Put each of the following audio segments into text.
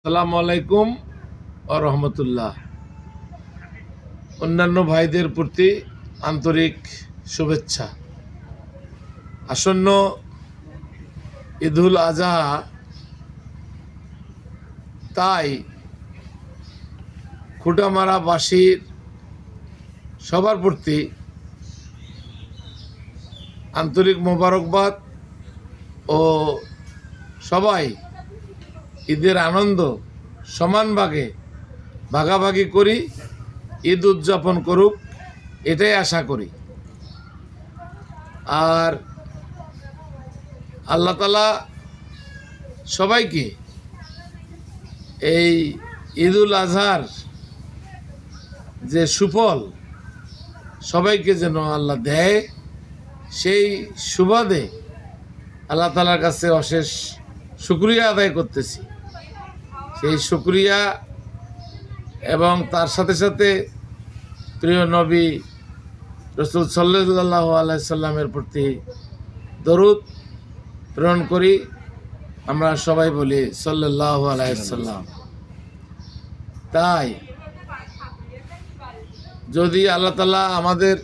আসসালামু আলাইকুম ওয়া রাহমাতুল্লাহ। অন্যান্য ভাইদের প্রতি আন্তরিক শুভেচ্ছা। আসন্ন ঈদুল আজহা, তাই খুঁটামারাবাসীর সবার প্রতি আন্তরিক মোবারকবাদ ও সবাই ঈদের আনন্দ সমান ভাগে ভাগাভাগি করি, ঈদ উদযাপন করুক, এটাই আশা করি। আর আল্লাহ তাআলা সবাইকে এই ঈদুল আজহার যে সুফল সবাইকে যেন আল্লাহ দেয়, সেই সুবাদে আল্লাহ তাআলার কাছে অশেষ শুকরিয়া আদায় করতেছি। সেই শুকরিয়া এবং তার সাথে সাথে প্রিয় নবী রাসূল সাল্লাল্লাহু আলাইহি সাল্লামের প্রতি দরুদ প্রেরণ করি। আমরা সবাই বলি সাল্লাল্লাহু আলাইহি সাল্লাম। তাই যদি আল্লাহ তাআলা আমাদের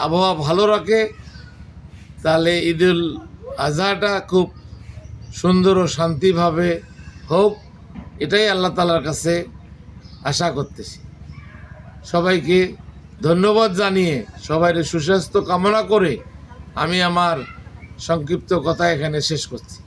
আবহাওয়া ভালো রাখে, তাহলে ঈদুল আজহাটা খুব সুন্দর ও শান্তিভাবে হোক, এটাই আল্লাহ তাআলার কাছে আশা করতেছি। সবাইকে ধন্যবাদ জানিয়ে সবাই সুস্বাস্থ্য কামনা করে আমি আমার সংক্ষিপ্ত কথা এখানে শেষ করছি।